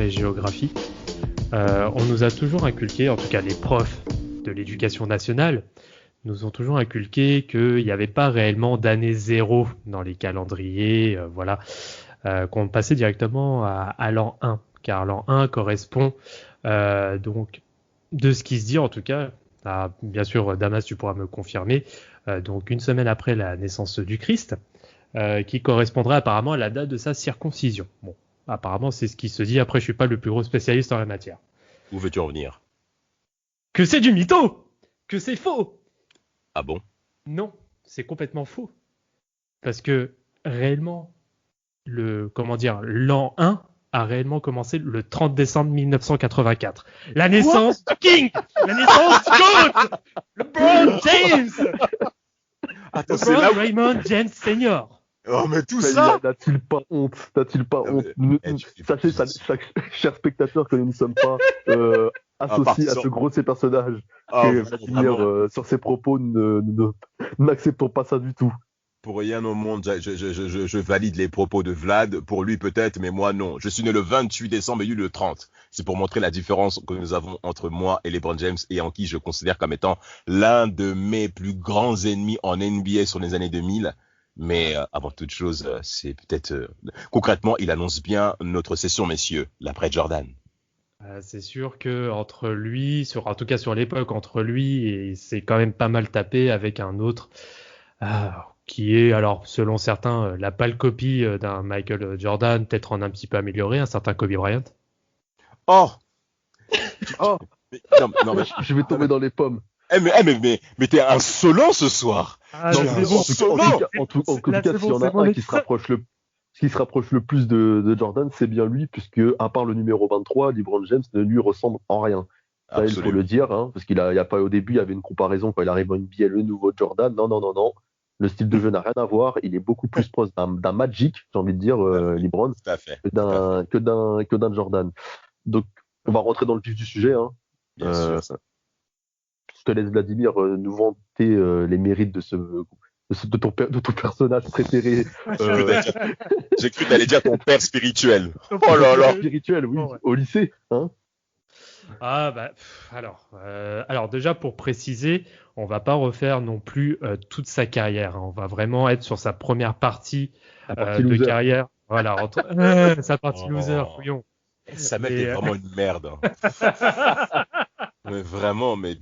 et géographie. On nous a toujours inculqué, en tout cas les profs de l'éducation nationale, nous ont toujours inculqué qu'il n'y avait pas réellement d'année zéro dans les calendriers, qu'on passait directement à l'an 1, car l'an 1 correspond donc, de ce qui se dit en tout cas, bien sûr Damas tu pourras me confirmer, donc une semaine après la naissance du Christ, qui correspondrait apparemment à la date de sa circoncision. Bon, apparemment c'est ce qui se dit, après je suis pas le plus gros spécialiste en la matière. Où veux-tu en venir? Que c'est du mytho! Que c'est faux! Ah bon? Non, c'est complètement faux. Parce que réellement, l'an 1 a réellement commencé le 30 décembre 1984. La naissance du King! La naissance du GOAT! LeBron James! Attends, LeBron Raymond James Senior. Oh, mais tout ça! N'a-t-il pas honte? Sachez, chers spectateurs, que nous ne sommes pas associés à ce grossier personnage. Vladimir, sur ses propos, n'acceptons pas ça du tout. Pour rien au monde, je valide les propos de Vlad. Pour lui peut-être, mais moi non. Je suis né le 28 décembre et lui le 30. C'est pour montrer la différence que nous avons entre moi et LeBron James, et en qui je considère comme étant l'un de mes plus grands ennemis en NBA sur les années 2000. Mais avant toute chose, c'est peut-être... concrètement, il annonce bien notre session, messieurs, l'après Jordan. C'est sûr que entre lui, en tout cas sur l'époque, entre lui et c'est quand même pas mal tapé avec un autre qui est, alors selon certains, la pâle copie d'un Michael Jordan, peut-être en un petit peu amélioré, un certain Kobe Bryant. Oh mais, je vais tomber dans les pommes. Mais t'es insolent ce soir. En tout cas, s'il y en a un qui se rapproche le plus de Jordan, c'est bien lui, puisque à part le numéro 23, LeBron James ne lui ressemble en rien. Ça, il faut le dire, hein, parce qu'il y a pas au début, il y avait une comparaison quand il arrive en NBA, le nouveau Jordan. Non. Le style de jeu n'a rien à voir. Il est beaucoup plus proche d'un Magic, j'ai envie de dire, LeBron, que d'un Jordan. Donc, on va rentrer dans le vif du sujet. Hein. Bien sûr. Je te laisse, Vladimir, nous vanter les mérites de ton personnage préféré. J'ai cru t'allais dire ton père spirituel. Oh là là. Spirituel, oui, ouais. Au lycée, hein. Alors déjà pour préciser, on va pas refaire non plus toute sa carrière. Hein. On va vraiment être sur sa première partie de carrière. Voilà, sa partie loser, fouillon. Ça mec est vraiment une merde. Mais vraiment, mais...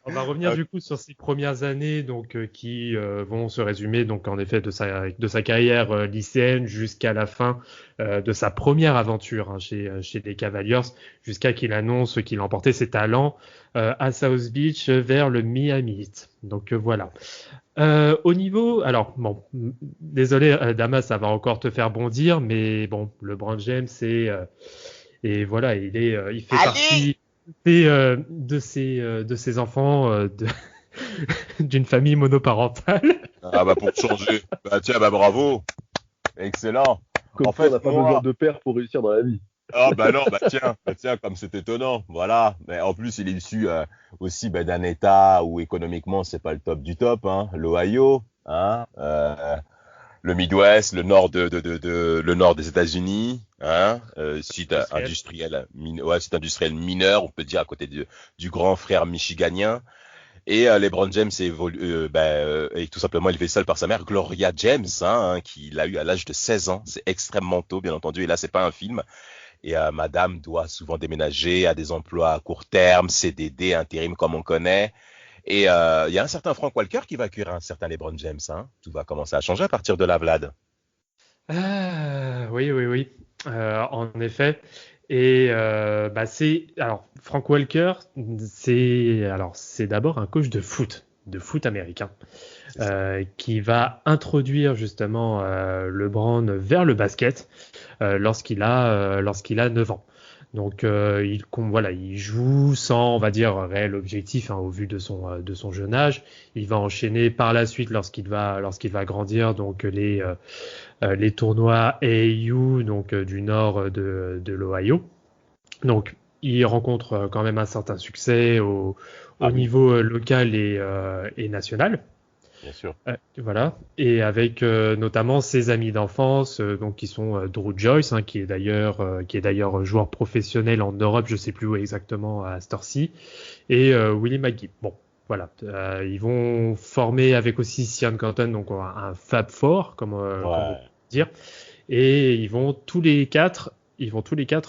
On va revenir du coup sur ses premières années, donc qui vont se résumer donc en effet de sa carrière lycéenne jusqu'à la fin de sa première aventure chez les Cavaliers, jusqu'à qu'il annonce qu'il emportait ses talents à South Beach vers le Miami Heat. Donc voilà. Au niveau, alors bon, désolé Damas, ça va encore te faire bondir, mais bon, LeBron James et voilà, il fait partie de ces enfants d'une famille monoparentale. Ah bah pour changer. Tiens, bravo. Excellent. En fait, on n'a pas besoin de père pour réussir dans la vie. Ah bah non, tiens, comme c'est étonnant. Voilà. Mais en plus, il est issu aussi d'un état où économiquement c'est pas le top du top, hein. L'Ohio, hein. Le Midwest, le nord le nord des États-Unis, hein, site industriel mineur, on peut dire à côté du grand frère michiganien. Et LeBron James est tout simplement élevé seul par sa mère, Gloria James, qui l'a eu à l'âge de 16 ans. C'est extrêmement tôt, bien entendu. Et là, c'est pas un film. Et madame doit souvent déménager à des emplois à court terme, CDD, intérim comme on connaît. Et il y a un certain Frank Walker qui va accueillir un certain LeBron James. Tout va commencer à changer à partir de là, Vlad. Oui. En effet. Et Frank Walker, c'est d'abord un coach de foot américain, qui va introduire justement LeBron vers le basket lorsqu'il a 9 ans. Donc il joue sans, on va dire, réel objectif au vu de son jeune âge. Il va enchaîner par la suite lorsqu'il va grandir, donc les tournois AAU, donc du nord de l'Ohio. Donc il rencontre quand même un certain succès au niveau local et national. Bien sûr. Voilà, et avec notamment ses amis d'enfance, donc qui sont Drew Joyce, hein, qui est d'ailleurs joueur professionnel en Europe, je sais plus où exactement à cette heure-ci, et Willie McGee. Bon, voilà, ils vont former avec aussi Sian Canton, donc un Fab Four, comme on peut dire, et ils vont tous les quatre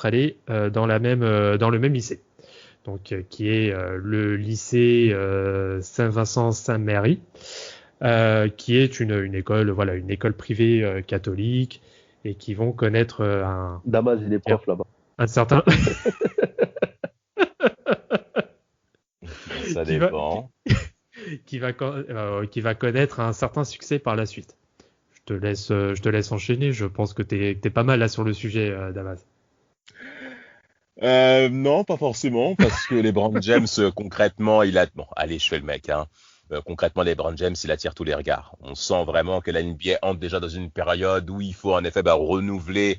aller dans le même lycée. Donc, qui est le lycée Saint-Vincent-Saint-Mary, qui est une école privée catholique, et qui vont connaître Damas, il est prof là-bas. Un certain. Ça dépend. Qui va connaître un certain succès par la suite. Je te laisse enchaîner. Je pense que t'es pas mal là sur le sujet, Damas. Non, pas forcément, parce que LeBron James, concrètement, bon, allez, je fais le mec, hein. Concrètement, LeBron James, il attire tous les regards. On sent vraiment que la NBA entre déjà dans une période où il faut en effet renouveler,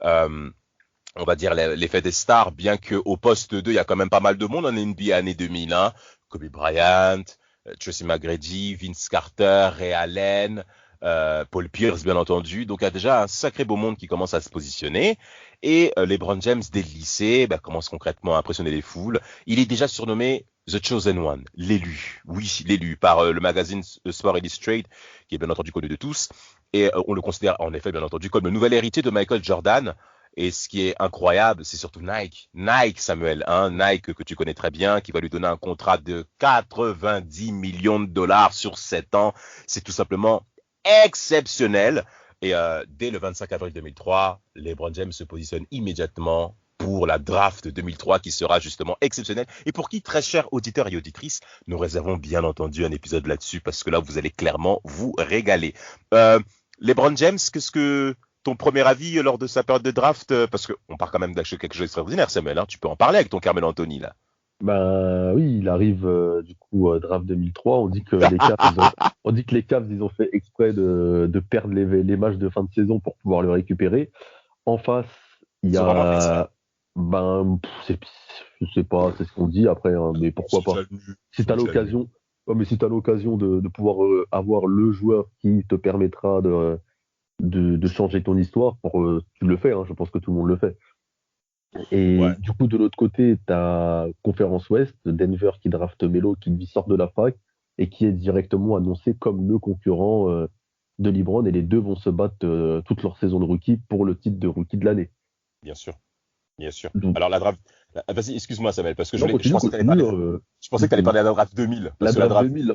on va dire, l'effet des stars, bien qu'au poste 2, il y a quand même pas mal de monde en NBA années 2000, hein. Kobe Bryant, Tracy McGrady, Vince Carter, Ray Allen, Paul Pierce, bien entendu. Donc, il y a déjà un sacré beau monde qui commence à se positionner. Et LeBron James, dès le lycée, commence concrètement à impressionner les foules. Il est déjà surnommé The Chosen One, l'élu. Oui, l'élu, par le magazine Sport Illustrated, qui est bien entendu connu de tous. Et on le considère en effet, bien entendu, comme le nouvel héritier de Michael Jordan. Et ce qui est incroyable, c'est surtout Nike. Nike, Samuel, hein, Nike que tu connais très bien, qui va lui donner un contrat de 90 millions de dollars sur 7 ans. C'est tout simplement exceptionnel. Et dès le 25 avril 2003, LeBron James se positionne immédiatement pour la draft 2003 qui sera justement exceptionnelle et pour qui, très chers auditeurs et auditrices, nous réservons bien entendu un épisode là-dessus parce que là, vous allez clairement vous régaler. LeBron James, qu'est-ce que ton premier avis lors de sa période de draft, parce qu'on part quand même d'acheter quelque chose d'extraordinaire, Samuel, hein, tu peux en parler avec ton Carmelo Anthony là. Ben oui, il arrive du coup draft 2003. On dit que les Cavs ils ont fait exprès de perdre les matchs de fin de saison pour pouvoir le récupérer. En face, il y a je sais pas, c'est ce qu'on dit après, hein, mais pourquoi pas. Si t'as l'occasion, mais si t'as l'occasion de pouvoir avoir le joueur qui te permettra de changer ton histoire, tu le fais. Hein, je pense que tout le monde le fait. Et du coup, de l'autre côté, tu as Conférence Ouest, Denver qui draft Melo, qui lui sort de la fac et qui est directement annoncé comme le concurrent de LeBron. Et les deux vont se battre toute leur saison de rookie pour le titre de rookie de l'année. Bien sûr. Bien sûr. Donc, alors, la draft. Vas-y, excuse-moi, Samuel, parce que je pensais que tu allais parler de la draft 2000. La draft 2000.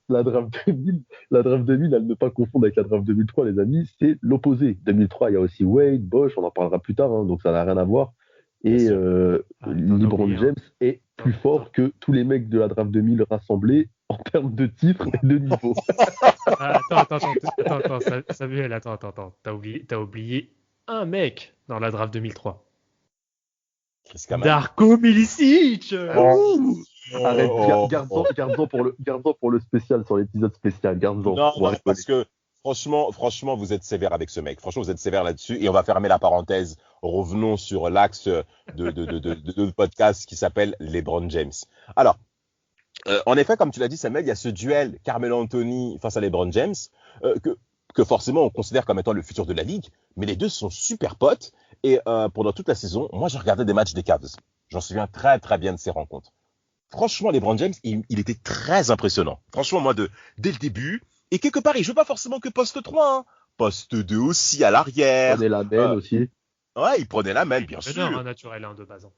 La draft 2000, à ne pas confondre avec la draft 2003, les amis, c'est l'opposé. 2003, il y a aussi Wade, Bosh, on en parlera plus tard, hein, donc ça n'a rien à voir. Et LeBron James est plus fort que tous les mecs de la draft 2000 rassemblés en termes de titres et de niveau. Attends, Samuel, attends. T'as oublié un mec dans la draft 2003. Darko Milicic. Arrête, gardons pour le spécial, sur l'épisode spécial. Gardons. Non, parce que franchement, vous êtes sévère avec ce mec. Franchement, vous êtes sévère là-dessus. Et on va fermer la parenthèse. Revenons sur l'axe de podcast qui s'appelle LeBron James. Alors, en effet, comme tu l'as dit, Samuel, il y a ce duel Carmelo Anthony face à LeBron James que forcément on considère comme étant le futur de la ligue. Mais les deux sont super potes. Et pendant toute la saison, moi, j'ai regardé des matchs des Cavs. J'en souviens très, très bien de ces rencontres. Franchement, LeBron James, il était très impressionnant. Franchement, moi, dès le début, et quelque part, il joue pas forcément que poste 3, hein. Poste 2 aussi, à l'arrière. Il prenait la main aussi. Ouais, il prenait la main, bien sûr. Meneur naturel, de base.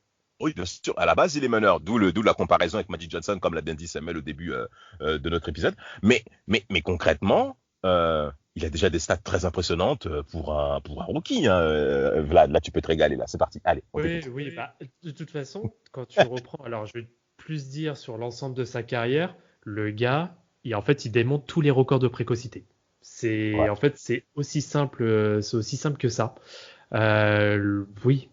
Oui, bien sûr. À la base, il est meneur. D'où la comparaison avec Magic Johnson, comme l'a bien dit Samuel au début de notre épisode. Mais concrètement, il a déjà des stats très impressionnantes pour un rookie. Hein. Vlad, là, tu peux te régaler. Là, c'est parti. Allez. Oui. De toute façon, quand tu reprends, alors je vais plus dire sur l'ensemble de sa carrière, le gars, il démonte tous les records de précocité. En fait, c'est aussi simple que ça. Oui,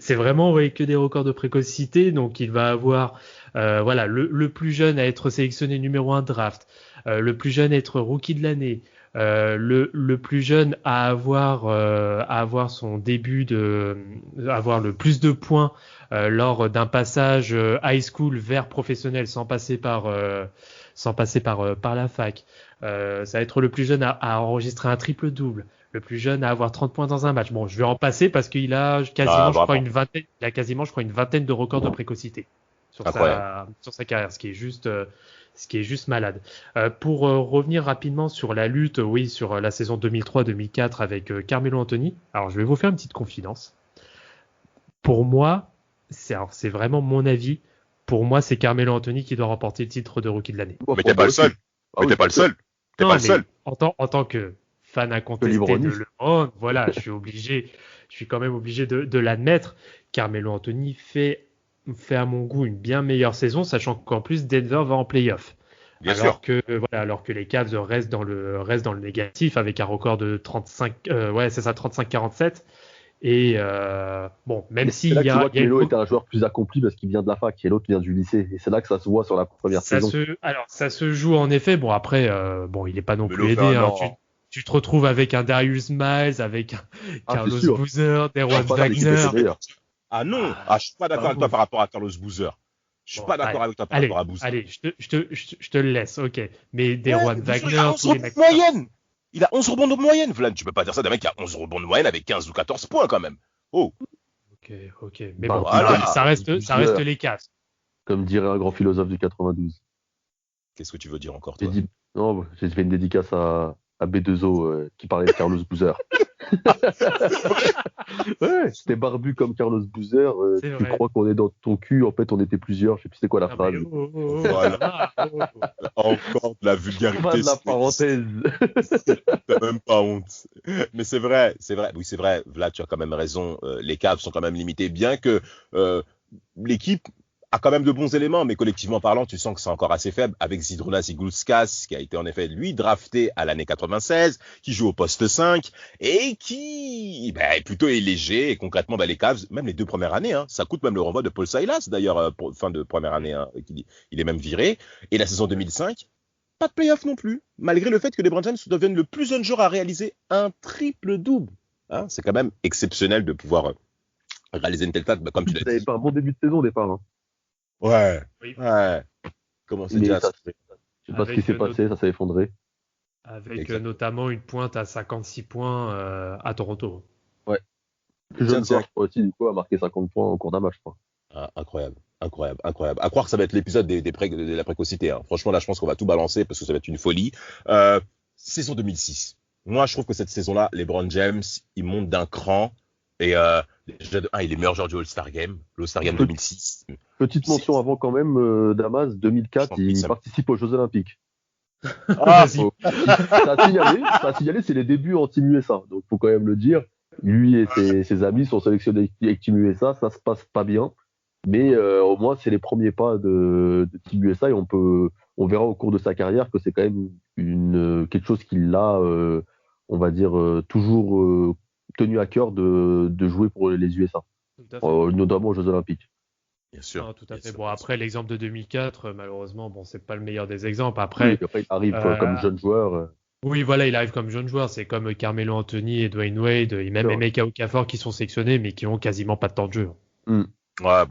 c'est vraiment que des records de précocité. Donc, il va avoir le plus jeune à être sélectionné numéro 1 draft, le plus jeune à être rookie de l'année, le plus jeune à avoir son début avoir le plus de points lors d'un passage high school vers professionnel sans passer par la fac. Ça va être le plus jeune à enregistrer un triple-double. Le plus jeune à avoir 30 points dans un match. Bon, je vais en passer parce qu'il a quasiment, je crois, une vingtaine de records de précocité sur sa carrière, ce qui est juste malade. Pour revenir rapidement sur la lutte, sur la saison 2003-2004 avec Carmelo Anthony. Alors, je vais vous faire une petite confidence. Pour moi, c'est vraiment mon avis. Pour moi, c'est Carmelo Anthony qui doit remporter le titre de rookie de l'année. Mais t'es pas le seul. T'es pas le seul. En tant que fan incontesté de LeBron, voilà, je suis quand même obligé de l'admettre. Carmelo Anthony fait à mon goût une bien meilleure saison, sachant qu'en plus Denver va en playoff. Alors que les Cavs restent dans le négatif avec un record de 35-47. Et même si c'est là que tu vois que Melo est un joueur plus accompli parce qu'il vient de la fac et l'autre vient du lycée, et c'est là que ça se voit sur la première saison. Ça se joue en effet. Bon après, il est pas non plus aidé. Tu te retrouves avec un Darius Miles, avec un Carlos Boozer, Derwan Wagner. Ah non, je suis pas d'accord avec toi par rapport à Carlos Boozer. Je suis pas d'accord avec toi par rapport à Boozer. Allez, je te le laisse, ok. Mais Derwan Wagner, tous les mecs. Moyenne. Il a 11 rebonds de moyenne, Vlad. Tu peux pas dire ça d'un mec qui a 11 rebonds de moyenne avec 15 ou 14 points quand même. Oh. Ok. Mais ça reste les Cavs. Comme dirait un grand philosophe du 92. Qu'est-ce que tu veux dire encore, toi? J'ai fait une dédicace à B2O qui parlait de Carlos Boozer. Ouais, c'était barbu comme Carlos Boozer. Tu crois qu'on est dans ton cul, en fait on était plusieurs. Je sais plus c'est quoi la phrase. Voilà. Encore de la vulgarité. Pas de la parenthèse. T'as même pas honte. Mais c'est vrai. Oui, c'est vrai. Vlad, tu as quand même raison. Les Cavs sont quand même limités, bien que l'équipe a quand même de bons éléments, mais collectivement parlant, tu sens que c'est encore assez faible, avec Zydrunas Ilgauskas, qui a été en effet, lui, drafté à l'année 96, qui joue au poste 5, et qui plutôt est léger, et concrètement, les Cavs, même les 2 premières années, ça coûte même le renvoi de Paul Silas, d'ailleurs, pour fin de première année, il est même viré, et la saison 2005, pas de playoff non plus, malgré le fait que les LeBron James deviennent le plus jeune joueur à réaliser un triple-double. C'est quand même exceptionnel de pouvoir réaliser une telle stat, comme tu l'as dit. Vous n'avez pas un bon début de saison au départ. Ouais. Comment c'est déjà? Je sais pas ce qui s'est passé, ça s'est effondré. Avec notamment une pointe à 56 points à Toronto. Ouais. Plus jeune joueur aussi, du coup, a marqué 50 points au cours d'un match, quoi. Incroyable. À croire que ça va être l'épisode de la précocité. Franchement, là, je pense qu'on va tout balancer parce que ça va être une folie. Saison 2006. Moi, je trouve que cette saison-là, LeBron James, il monte d'un cran. Et déjà il est meilleur joueur du All-Star Game, l'All-Star Game 2006. Petite mention avant quand même, Damas, 2004, il participe aux Jeux Olympiques. Vas-y. Ça a signalé, c'est les débuts en Team USA, donc faut quand même le dire. Lui et ses amis sont sélectionnés avec Team USA, ça se passe pas bien, mais au moins c'est les premiers pas de Team USA et on verra au cours de sa carrière que c'est quand même quelque chose qui l'a, on va dire, toujours tenu à cœur de jouer pour les USA, notamment aux Jeux Olympiques. Bien sûr. Tout à fait. Bon, après, l'exemple de 2004, malheureusement, c'est pas le meilleur des exemples. Après, il arrive comme jeune joueur. Oui, voilà, il arrive comme jeune joueur. C'est comme Carmelo Anthony et Dwayne Wade, et même Emeka Okafor qui sont sélectionnés, mais qui ont quasiment pas de temps de jeu. Ouais,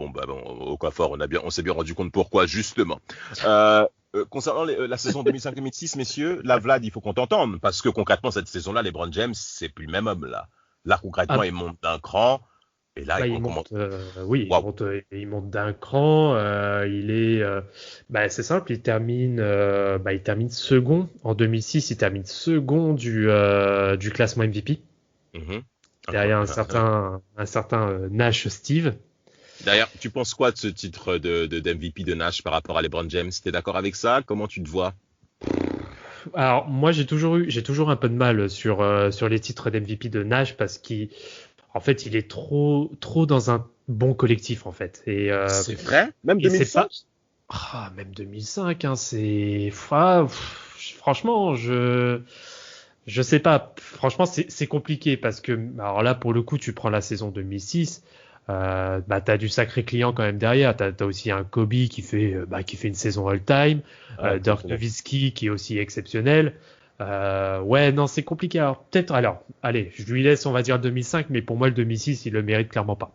Okafor, on s'est bien rendu compte pourquoi, justement. Concernant la saison 2005-2006, messieurs, là, Vlad, il faut qu'on t'entende, parce que concrètement, cette saison-là, LeBron James, c'est plus le même homme, là. Là, concrètement, il monte d'un cran, et là, il monte d'un cran, c'est simple, il termine second. En 2006, il termine second du classement MVP. Derrière un certain Nash Steve. D'ailleurs, tu penses quoi de ce titre de MVP de Nash par rapport à LeBron James? T'es d'accord avec ça? Comment tu te vois? Alors, moi, j'ai toujours un peu de mal sur les titres d'MVP de Nash parce qu'en fait, il est trop dans un bon collectif, en fait. Et, c'est vrai? Même 2005? Même 2005, franchement, je sais pas. Franchement, c'est compliqué parce que, alors là, pour le coup, tu prends la saison 2006. T'as du sacré client quand même derrière. T'as aussi un Kobe qui fait une saison all-time, Dirk Nowitzki qui est aussi exceptionnel. Ouais, non, c'est compliqué. Alors, peut-être, allez, je lui laisse, on va dire 2005, mais pour moi, le 2006, il le mérite clairement pas.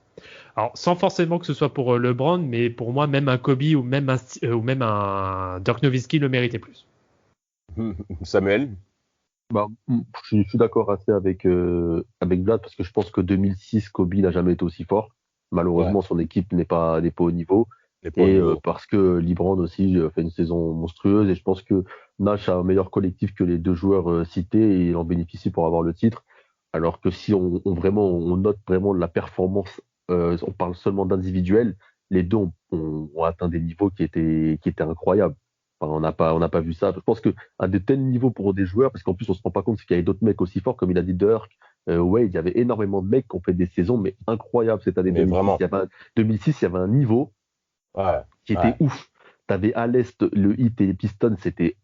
Alors, sans forcément que ce soit pour LeBron, mais pour moi, même un Kobe ou même un Dirk Nowitzki le méritait plus. Samuel? Bah, je suis d'accord assez avec Vlad parce que je pense que 2006, Kobe n'a jamais été aussi fort. Malheureusement, son équipe n'est pas au niveau. Et parce que LeBron aussi fait une saison monstrueuse et je pense que Nash a un meilleur collectif que les deux joueurs cités et il en bénéficie pour avoir le titre. Alors que si on note vraiment la performance, on parle seulement d'individuel, les deux ont atteint des niveaux qui étaient incroyables. Enfin, on n'a pas vu ça. Je pense que à de tels niveaux pour des joueurs, parce qu'en plus on se rend pas compte qu'il y avait d'autres mecs aussi forts, comme il a dit Dirk, Wade, il y avait énormément de mecs qui ont fait des saisons mais incroyables cette année 2006. Vraiment. 2006, il y avait un niveau qui était ouf. T'avais à l'Est le Heat et les Pistons, c'était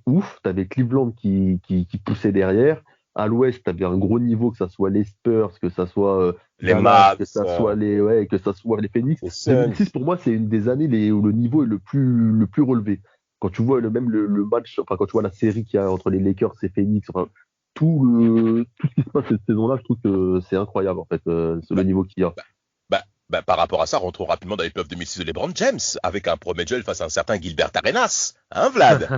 ouf. T'avais Cleveland qui poussait derrière. À l'Ouest, t'avais un gros niveau, que ça soit les Spurs, que ça soit les Mavs, que ça soit les Phoenix. 2006 pour moi, c'est une des années où le niveau est le plus relevé. Quand tu vois le match, enfin quand tu vois la série qu'il y a entre les Lakers et Phoenix, enfin tout ce qui se passe cette saison-là, je trouve que c'est incroyable en fait, c'est le niveau qu'il y a. Par rapport à ça, rentrons rapidement dans les playoffs 2006 de LeBron James, avec un premier duel face à un certain Gilbert Arenas. Hein, Vlad?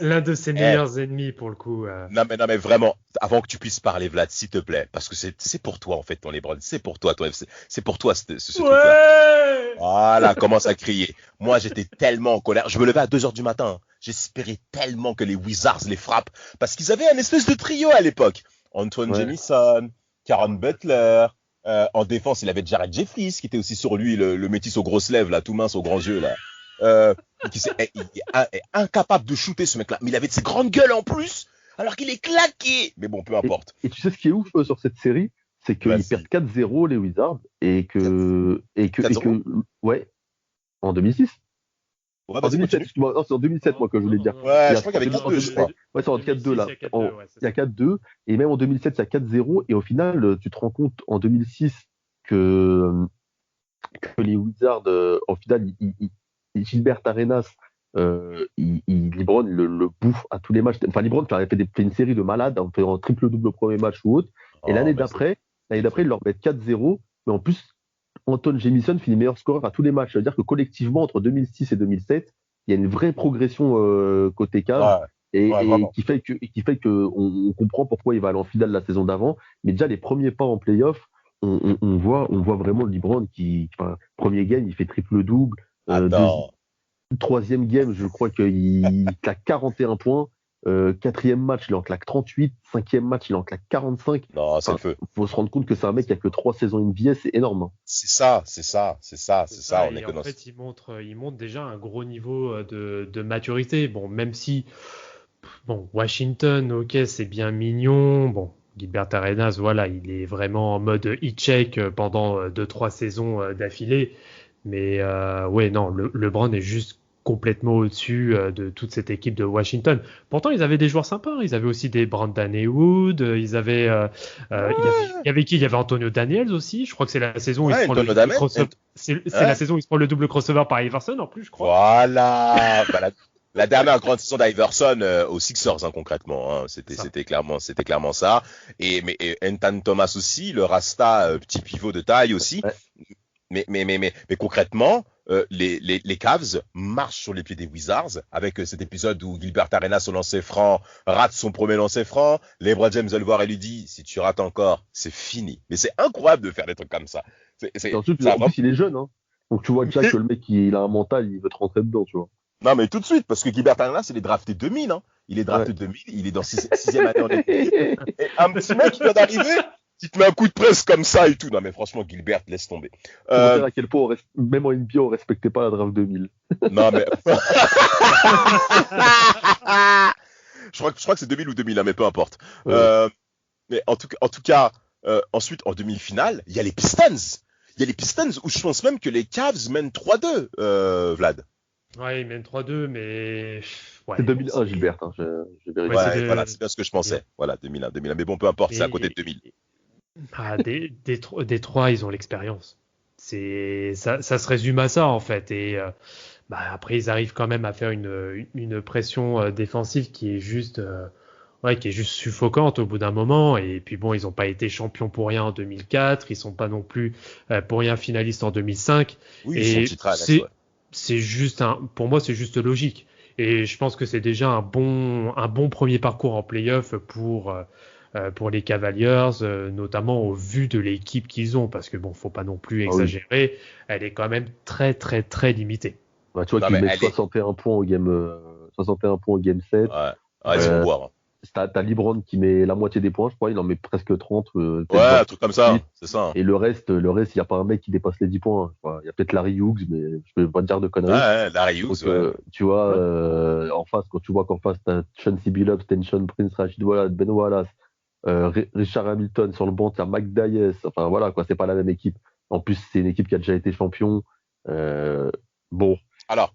L'un de ses meilleurs ennemis, pour le coup. Non, mais vraiment, avant que tu puisses parler, Vlad, s'il te plaît, parce que c'est pour toi, en fait, ton LeBron. C'est pour toi, ton FC. C'est pour toi, ce truc-là. Voilà, commence à crier. Moi, j'étais tellement en colère. Je me levais à 2h du matin. J'espérais tellement que les Wizards les frappent, parce qu'ils avaient un espèce de trio à l'époque. Antoine Jamison, Caron Butler. En défense, il avait Jared Jeffries, qui était aussi sur lui, le métis aux grosses lèvres, là, tout mince aux grands yeux, là. Il est incapable de shooter, ce mec-là. Mais il avait de ses grandes gueules en plus, alors qu'il est claqué. Mais bon, peu importe. Et tu sais ce qui est ouf sur cette série, c'est qu'ils perdent 4-0 les Wizards et que ouais, en 2006. Ouais, en 2007, excuse-moi, c'est en 2007 moi que je voulais dire. Ouais, je crois qu'il y avait 4-2, je crois. Ouais, c'est en 4-2 là. Il y a 4-2 et même en 2007 il y a 4-0 et au final tu te rends compte en 2006 que les Wizards au final Gilbert Arenas LeBron le bouffe à tous les matchs. Enfin LeBron fait une série de malades en faisant triple-double au premier match ou autre et l'année d'après ils leur mettent 4-0 mais en plus Anton Jamison finit meilleur scoreur à tous les matchs. Ça veut dire que collectivement, entre 2006 et 2007, il y a une vraie progression côté Cavs et qui fait que on comprend pourquoi il va aller en finale la saison d'avant. Mais déjà, les premiers pas en playoff, on voit vraiment LeBron premier game, il fait triple-double. Troisième game, je crois qu'il claque 41 points. Quatrième match, il en claque 38. Cinquième match, il en claque 45. Non, c'est le feu. Faut se rendre compte que c'est un mec qui a que 3 saisons NBA, c'est énorme. C'est ça. On est en fait, il montre déjà un gros niveau de maturité. Bon, même si, Washington, ok, c'est bien mignon. Bon, Gilbert Arenas, voilà, il est vraiment en mode e-check pendant 2-3 saisons d'affilée. Mais LeBron est juste complètement au-dessus de toute cette équipe de Washington. Pourtant, ils avaient des joueurs sympas. Ils avaient aussi des Brandon Haywood. Ils avaient, il y avait qui? Il y avait Antonio Daniels aussi. Je crois que c'est la saison où il se prend le double crossover. C'est la saison où il se prend le double crossover par Iverson en plus, je crois. Voilà. La dernière grande saison d'Iverson aux Sixers, concrètement. Hein. C'était clairement ça. Mais Anthony Thomas aussi, le Rasta, petit pivot de taille aussi. Ouais. Mais concrètement, les Cavs marchent sur les pieds des Wizards avec cet épisode où Gilbert Arenas au lancer franc rate son premier lancer franc. LeBron James va le voir et lui dit si tu rates encore, c'est fini. Mais c'est incroyable de faire des trucs comme ça. En plus, il est jeune, hein. Donc tu vois déjà que le mec il a un mental, il veut te rentrer dedans, tu vois. Non mais tout de suite parce que Gilbert Arenas il est drafté 2000, hein. Il est drafté 2000, il est dans 6e année en NBA. Et un petit mec qui vient d'arriver. Tu te mets un coup de presse comme ça et tout. Non, mais franchement, Gilbert, laisse tomber. Pour dire à quel point, même en NBA, on respectait pas la draft 2000. Non, mais. je crois que c'est 2000 ou 2000, mais peu importe. Mais en tout cas, ensuite, en demi-finale, il y a les Pistons. Où je pense même que les Cavs mènent 3-2, Vlad. Ouais, ils mènent 3-2, mais. Ouais, c'est 2001, Gilbert. Hein, je vérifie. Voilà, c'est bien ce que je pensais. Voilà, 2001. Mais bon, peu importe, c'est à côté de 2000. Détroit, ils ont l'expérience. Ça se résume à ça en fait. Et après ils arrivent quand même à faire une pression défensive qui est juste suffocante au bout d'un moment. Et puis bon, ils n'ont pas été champions pour rien en 2004, ils sont pas non plus pour rien finalistes en 2005. Oui, et ils sont titrés à l'Est, ouais. c'est juste pour moi, c'est juste logique. Et je pense que c'est déjà un bon premier parcours en play-off pour les Cavaliers, notamment au vu de l'équipe qu'ils ont, parce que bon, faut pas non plus exagérer, elle est quand même très très très limitée. Bah, tu vois qu'ils mettent 61 points au game 7. Ouais, ils vont boire. T'as LeBron qui met la moitié des points, je crois, il en met presque 30. Ouais, un truc comme ça, c'est ça. Et le reste, il n'y a pas un mec qui dépasse les 10 points. Il y a peut-être Larry Hughes, mais je peux pas te dire de conneries. Ouais, Larry Hughes, donc, tu vois, en face, quand tu vois qu'en face, t'as Chauncey Billups, Tension Prince, Rashid Wallace, Ben Wallace, Richard Hamilton sur le banc, t'as Mike Dias. Enfin, voilà, quoi, c'est pas la même équipe. En plus, c'est une équipe qui a déjà été champion. Bon. Alors.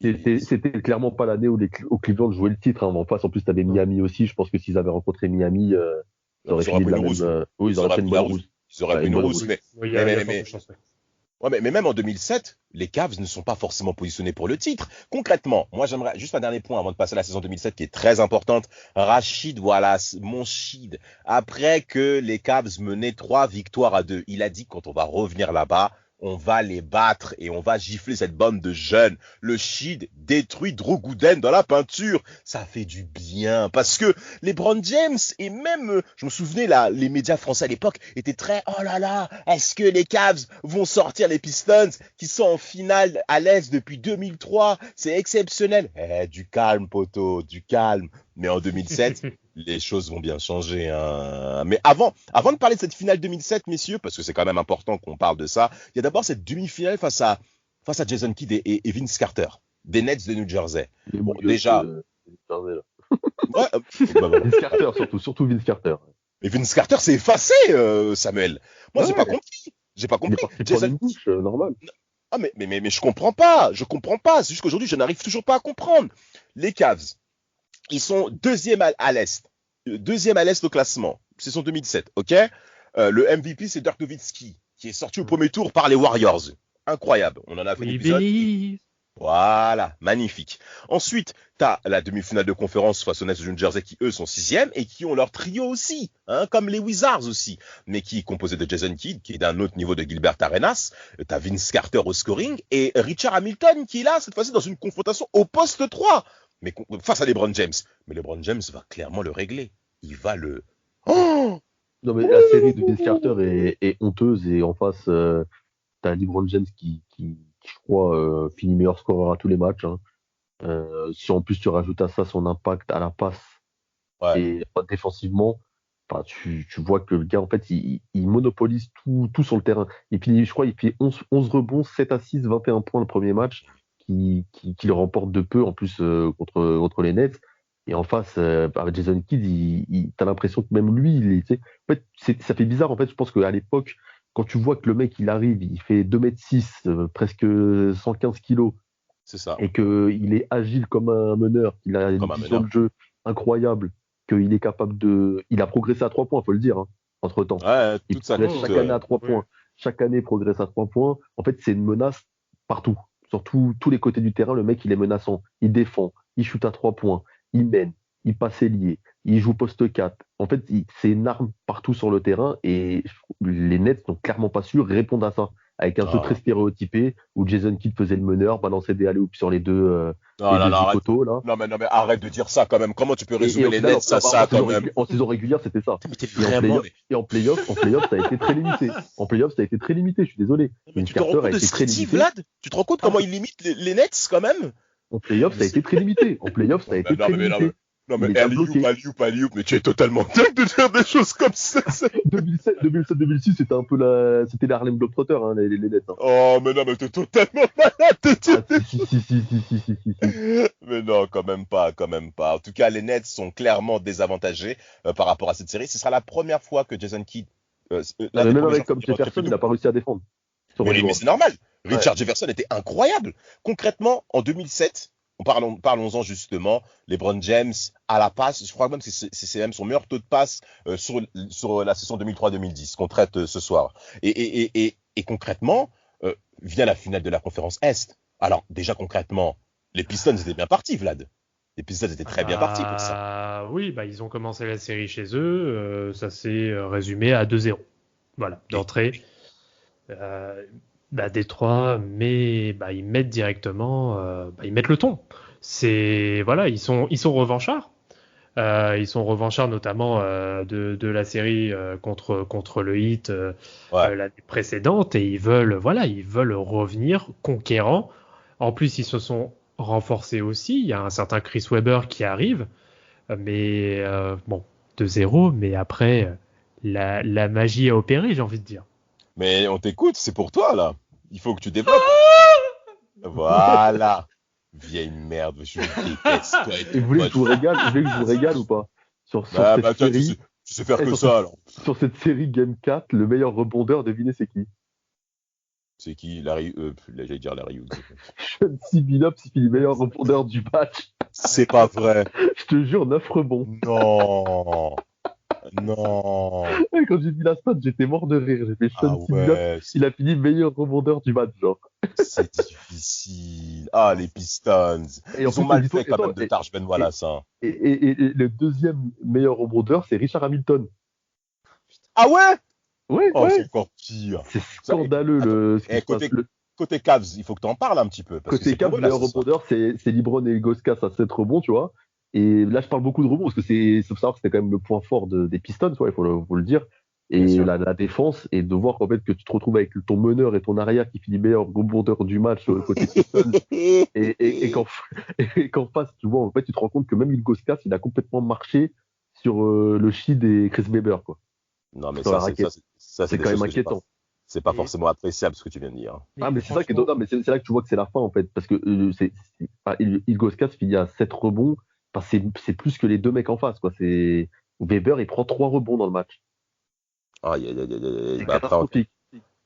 C'était clairement pas l'année où Cleveland jouait le titre. En face, en plus, t'avais Miami aussi. Je pense que s'ils avaient rencontré Miami, ils auraient fini de la même. Ils auraient fait une bonne rousse. Ils auraient fait une rousse, mais même en 2007, les Cavs ne sont pas forcément positionnés pour le titre. Concrètement, moi, j'aimerais juste un dernier point avant de passer à la saison 2007 qui est très importante. Rashid Wallace, mon Shid, après que les Cavs menaient 3-2, il a dit quand on va revenir là-bas, on va les battre et on va gifler cette bande de jeunes. Le Shid détruit Drew Gooden dans la peinture. Ça fait du bien parce que LeBron James et même, je me souvenais là, les médias français à l'époque étaient très, oh là là, est-ce que les Cavs vont sortir les Pistons qui sont en finale à l'Est depuis 2003? C'est exceptionnel. Du calme, poteau, du calme. Mais en 2007, les choses vont bien changer. Hein. Mais avant de parler de cette finale 2007, messieurs, parce que c'est quand même important qu'on parle de ça, il y a d'abord cette demi-finale face à Jason Kidd et Vince Carter, des Nets de New Jersey. Bon, déjà. Vince Carter, surtout Vince Carter. Mais Vince Carter s'est effacé, Samuel. Moi, j'ai pas compris. Jason Kidd, normal. Ah, mais je comprends pas. C'est juste qu'aujourd'hui, je n'arrive toujours pas à comprendre. Les Cavs. Ils sont deuxième à l'Est. Deuxième à l'Est au classement. C'est son 2007, ok? Le MVP, c'est Dirk Nowitzki, qui est sorti au premier tour par les Warriors. Incroyable. On en a fait un épisode. Voilà, magnifique. Ensuite, t'as la demi-finale de conférence face aux Nets de New Jersey qui, eux, sont sixième et qui ont leur trio aussi, hein, comme les Wizards aussi, mais qui est composé de Jason Kidd, qui est d'un autre niveau de Gilbert Arenas. T'as Vince Carter au scoring et Richard Hamilton qui est là, cette fois-ci, dans une confrontation au poste 3. Mais face à LeBron James. Mais LeBron James va clairement le régler. Il va le... Oh non, mais la série de Vince Carter est honteuse et en face, t'as LeBron James qui je crois, finit meilleur scoreur à tous les matchs. Hein. Si en plus tu rajoutes à ça son impact à la passe et défensivement, tu vois que le gars, en fait, il monopolise tout sur le terrain. Et puis, je crois, il fait 11 rebonds, 7 assists, 21 points le premier match. Qui le remporte de peu en plus contre les Nets. Et en face, avec Jason Kidd, t'as l'impression que même lui, en fait, ça fait bizarre. En fait, je pense qu'à l'époque, quand tu vois que le mec, il arrive, il fait 2,6 m, presque 115 kilos. C'est ça. Et qu'il est agile comme un meneur, qu'il a une vision de jeu incroyable, qu'il est capable de... Il a progressé à 3 points, faut le dire, hein, entre-temps. Ouais, il progresse chaque année à 3 points. Chaque année, il progresse à 3 points. En fait, c'est une menace partout. Sur tous les côtés du terrain, le mec, il est menaçant. Il défend, il shoot à 3 points, il mène, il passe ailier, il joue poste 4. En fait, c'est une arme partout sur le terrain et les Nets n'ont clairement pas su répondre à ça. Avec un jeu très stéréotypé où Jason Kidd faisait le meneur, balançait des alley-oops sur les deux poteaux. Là. Non, mais arrête de dire ça quand même. Comment tu peux résumer les Nets à ça quand même? En saison régulière, c'était ça. Et en playoff, ça a été très limité. Je suis désolé. Mais tu te rends compte de ce qu'il dit, Vlad? Tu te rends compte comment il limite les Nets quand même? En playoff, ça a été très limité. Non, mais alley-oop, mais tu es totalement dingue de dire des choses comme ça. 2007-2006, c'était un peu c'était les Harlem Globetrotters, hein, les Nets. Hein. Oh, mais non, mais t'es totalement malade. Si. Mais non, quand même pas. En tout cas, les Nets sont clairement désavantagés par rapport à cette série. Ce sera la première fois que Jason Kidd... même avec comme Jefferson, il n'a pas réussi à défendre. Mais c'est normal. Richard Jefferson était incroyable. Concrètement, en 2007... Parlons-en justement. LeBron James à la passe, je crois même que c'est même son meilleur taux de passe sur la saison 2003-2010 qu'on traite ce soir. Et concrètement, vient la finale de la conférence Est. Alors, déjà concrètement, les Pistons étaient bien partis, Vlad. Les Pistons étaient très bien partis pour ça. Oui, ils ont commencé la série chez eux. Ça s'est résumé à 2-0. Voilà, d'entrée. Détroit, mais ils mettent directement, ils mettent le ton. Ils sont revanchards. Ils sont revanchards notamment de la série contre le Heat l'année précédente et ils veulent revenir conquérants. En plus, ils se sont renforcés aussi. Il y a un certain Chris Webber qui arrive, mais 2-0. Mais après, la magie a opéré, j'ai envie de dire. Mais on t'écoute, c'est pour toi là. Il faut que tu développes. Voilà. Vieille merde, je déteste. Et vous voulez que je vous régale ou pas sur cette série, tu sais faire que ça alors. Sur cette série Game 4, le meilleur rebondeur, devinez c'est qui? C'est qui? Larry j'allais dire Larry Hughes. Chauncey Billups, il finit meilleur rebondeur du match. C'est pas vrai. Je te jure, 9 rebonds. Non. Quand j'ai vu la stat, j'étais mort de rire. J'ai fait Chauncey Billups, il a fini meilleur rebondeur du match, genre. C'est difficile. Ah, les Pistons. Ils ont mal fait quand même de Tarj Ben Wallace. Et le deuxième meilleur rebondeur, c'est Richard Hamilton. Ah ouais? Ouais. C'est encore pire. C'est scandaleux. Côté Cavs, il faut que tu en parles un petit peu. Côté Cavs, le meilleur rebondeur, c'est LeBron et Ilgauskas à 7 rebonds, tu vois. Et là, je parle beaucoup de rebonds parce que faut savoir que c'était quand même le point fort des Pistons, il faut le dire. Et la défense, et de voir qu'en fait, que tu te retrouves avec ton meneur et ton arrière qui finit meilleur rebondeur du match côté Pistons. et qu'en face, tu vois, en fait, tu te rends compte que même Ilgauskas, il a complètement marché sur le chi des Chris Webber, quoi. Non, mais ça, c'est quand même inquiétant. C'est pas forcément appréciable ce que tu viens de dire. Mais c'est ça qui est non, mais c'est là que tu vois que c'est la fin en fait, parce que Ilgauskas finit à 7 rebonds, c'est plus que les deux mecs en face, quoi. C'est Weber, il prend 3 rebonds dans le match. C'est catastrophique.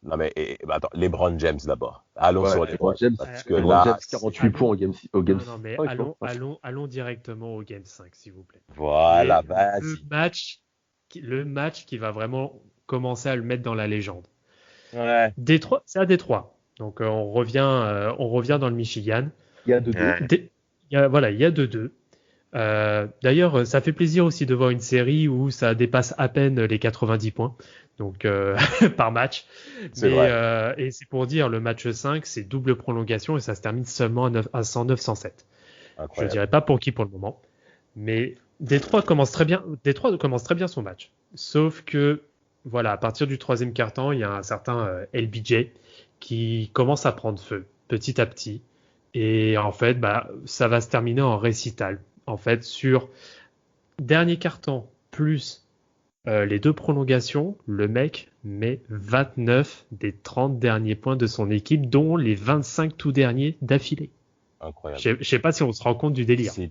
Non mais attends, LeBron James d'abord. Allons sur LeBron James. Parce que LeBron James 48 points au game 6. Non, mais allons directement au game 5 s'il vous plaît. Voilà, vas-y. Le match qui va vraiment commencer à le mettre dans la légende. Ouais. Détroit, c'est à Détroit. Donc on revient dans le Michigan. Il y a 2-2. Il y a 2-2. D'ailleurs, ça fait plaisir aussi de voir une série où ça dépasse à peine les 90 points, donc par match. Et c'est pour dire, le match 5, c'est double prolongation et ça se termine seulement à 109-107. Je ne dirais pas pour qui pour le moment, mais Détroit commence très bien son match. Sauf que, voilà, à partir du troisième quart-temps, il y a un certain LBJ qui commence à prendre feu petit à petit. Et en fait, ça va se terminer en récital. En fait, sur dernier quart-temps plus les 2 prolongations, le mec met 29 des 30 derniers points de son équipe, dont les 25 tout derniers d'affilée. Incroyable. Je sais pas si on se rend compte du délire. C'est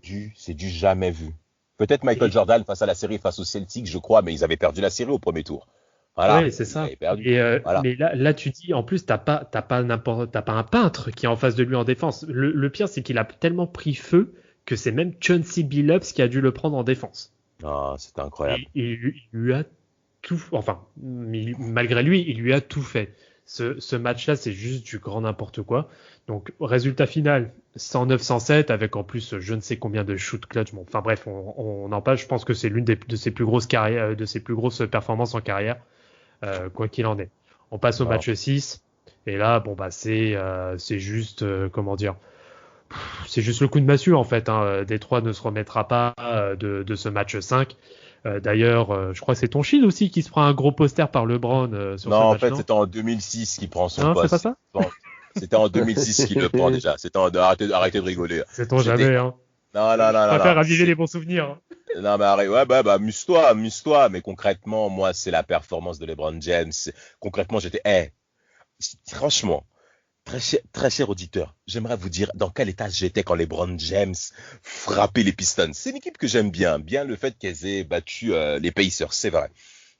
du jamais vu. Peut-être Michael Jordan face à la série face aux Celtics, je crois, mais ils avaient perdu la série au premier tour. Voilà. Oui, c'est ça. Voilà. Mais là, tu dis, en plus, t'as pas un peintre qui est en face de lui en défense. Le pire, c'est qu'il a tellement pris feu que c'est même Chauncey Billups qui a dû le prendre en défense. Ah, c'était incroyable. Il lui a tout, malgré lui, il lui a tout fait. Ce match-là, c'est juste du grand n'importe quoi. Donc, résultat final, 109-107, avec en plus je ne sais combien de shoot clutch. Bon, enfin bref, on en parle. Je pense que c'est l'une de ses plus grosses performances en carrière, quoi qu'il en est. On passe au match 6. Et là, c'est juste, comment dire, c'est juste le coup de massue en fait. Détroit ne se remettra pas de ce match 5. D'ailleurs, je crois que c'est ton Shield aussi qui se prend un gros poster par LeBron sur ce match. Non, en fait, c'était en 2006 qu'il prend son poste. C'est pas ça? C'était en 2006 qu'il le prend déjà. Arrêtez de rigoler. C'est-on jamais, hein. Non. Je préfère raviver les bons souvenirs. Non, mais arrête, amuse-toi. Mais concrètement, moi, c'est la performance de LeBron James. Concrètement, franchement, très cher auditeur, j'aimerais vous dire dans quel état j'étais quand LeBron James frappait les Pistons. C'est une équipe que j'aime bien le fait qu'elles aient battu les Pacers, c'est vrai.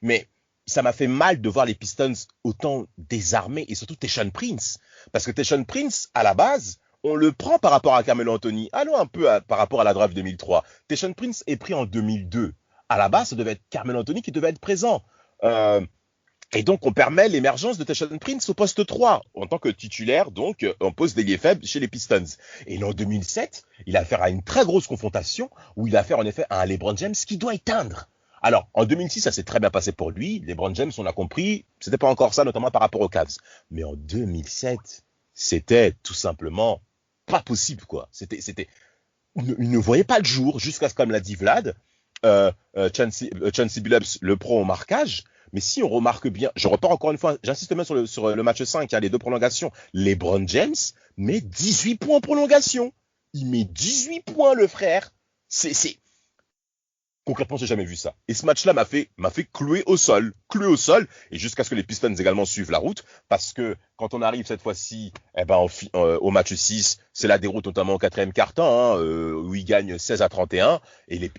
Mais ça m'a fait mal de voir les Pistons autant désarmés et surtout Tayshaun Prince. Parce que Tayshaun Prince, à la base, on le prend par rapport à Carmelo Anthony. Allons un peu par rapport à la draft 2003. Tayshaun Prince est pris en 2002. À la base, ça devait être Carmelo Anthony qui devait être présent. Et donc, on permet l'émergence de Tayshaun Prince au poste 3, en tant que titulaire, donc, en poste d'ailier faible chez les Pistons. Et en 2007, il a affaire à une très grosse confrontation, où il a affaire, en effet, à un LeBron James qui doit éteindre. Alors, en 2006, ça s'est très bien passé pour lui. LeBron James, on a compris, c'était pas encore ça, notamment par rapport aux Cavs. Mais en 2007, c'était tout simplement pas possible, quoi. Il ne voyait pas le jour, jusqu'à ce, comme l'a dit Vlad, Chauncey Billups, le pro au marquage. Mais si on remarque bien, je repars encore une fois, j'insiste même sur le match 5, les 2 prolongations. LeBron James met 18 points en prolongation. Il met 18 points, le frère. Concrètement, j'ai jamais vu ça. Et ce match-là m'a fait clouer au sol, et jusqu'à ce que les Pistons également suivent la route, parce que quand on arrive cette fois-ci, au match 6, c'est la déroute notamment au 4e quart-temps, où ils gagnent 16-31, et